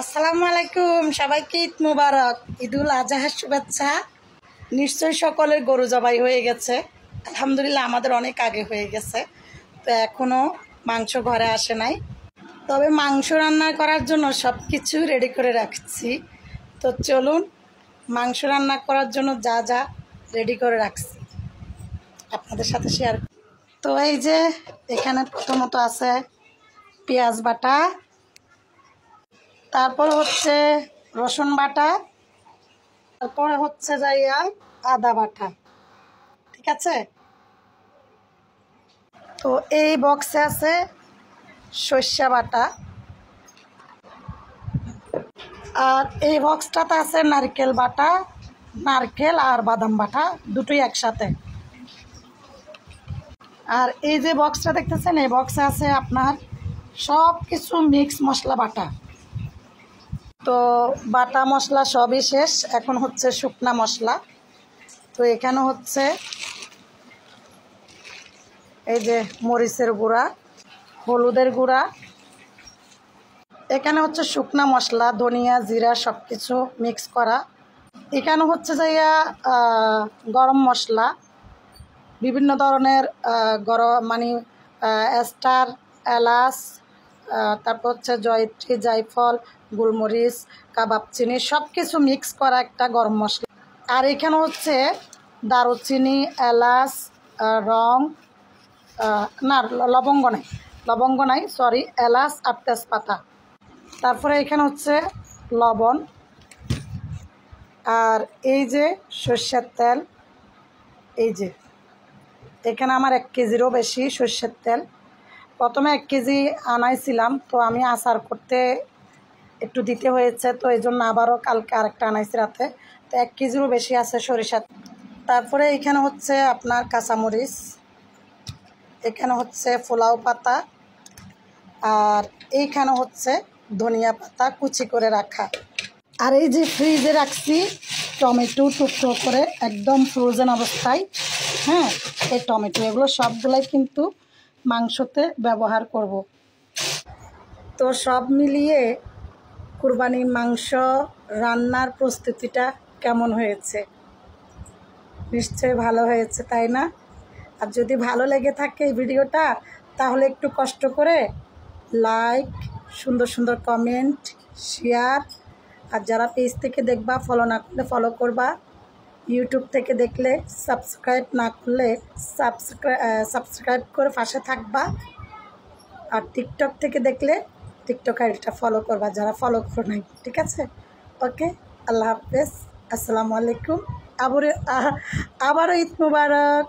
আসসালামু আলাইকুম, সবাইকে ঈদ মুবারক। ঈদুল আজহার শুভেচ্ছা। নিশ্চয়ই সকলের গরু জবাই হয়ে গেছে। আলহামদুলিল্লাহ আমাদের অনেক আগে হয়ে গেছে, তো এখনও মাংস ঘরে আসে নাই। তবে মাংস রান্না করার জন্য সব কিছু রেডি করে রাখছি। তো চলুন, মাংস রান্না করার জন্য যা যা রেডি করে রাখছি আপনাদের সাথে শেয়ার। তো এই যে এখানে প্রথমত আছে পেঁয়াজ বাটা, তারপর হচ্ছে রসুন বাটা, তারপরে হচ্ছে যাইয়া আদা বাটা। ঠিক আছে, তো এই বক্সে আছে সর্ষে বাটা, আর এই বক্সটাতে আছে নারকেল বাটা, নারকেল আর বাদাম বাটা দুটোই একসাথে। আর এই যে বক্সটা দেখতেছেন, এই বক্সে আছে আপনার সব কিছু মিক্স মশলা বাটা। তো বাটা মশলা সবই শেষ, এখন হচ্ছে শুকনা মশলা। তো এখানে হচ্ছে এই যে মরিচের গুঁড়া, হলুদের গুঁড়া, এখানে হচ্ছে শুকনা মশলা, ধনিয়া জিরা সব কিছু মিক্স করা। এখানে হচ্ছে যাইয়া গরম মশলা, বিভিন্ন ধরনের গরম মানে স্টার, এলাচ, তারপর হচ্ছে জয়ত্রী, জায়ফল, গোলমরিচ, কাবাব চিনি সব কিছু মিক্স করা একটা গরম মশলা। আর এখানে হচ্ছে দারুচিনি, এলাচ, রং না লবঙ্গ নাই সরি, এলাচ আর তেজপাতা। তারপরে এখানে হচ্ছে লবণ, আর এই যে সর্ষের তেল। এই যে এখানে আমার 1 কেজিরও বেশি সর্ষের তেল। প্রথমে 1 কেজি আনাইছিলাম, তো আমি আচার করতে একটু দিতে হয়েছে, তো এই জন্য আবারও কালকে আরেকটা আনাইছি রাতে। তো 1 কেজিরও বেশি আছে সরিষার। তারপরে এখানে হচ্ছে আপনার কাঁচামরিচ, এখানে হচ্ছে পোলাও পাতা, আর এইখানে হচ্ছে ধনিয়া পাতা কুচি করে রাখা। আর এই যে ফ্রিজে রাখছি টমেটো টুকরো করে, একদম ফ্রোজেন অবস্থায়। হ্যাঁ, এই টমেটো এগুলো সবগুলাই কিন্তু মাংসতে ব্যবহার করব। তো সব মিলিয়ে কুরবানির মাংস রান্নার প্রস্তুতিটা কেমন হয়েছে? নিশ্চয়ই ভালো হয়েছে, তাই না? আর যদি ভালো লেগে থাকে এই ভিডিওটা, তাহলে একটু কষ্ট করে লাইক, সুন্দর সুন্দর কমেন্ট, শেয়ার। আর যারা পেজ থেকে দেখবা, ফলো না করলে ফলো করবা। ইউটিউব থেকে দেখলে সাবস্ক্রাইব না করলে সাবস্ক্রাইব করে পাশে থাকবা। আর টিকটক থেকে দেখলে টিকটক আইডিটা ফলো করবা যারা ফলো করো নাই। ঠিক আছে, ওকে, আল্লাহ হাফেজ, আসসালামু আলাইকুম। আবারও ঈদ মুবারক।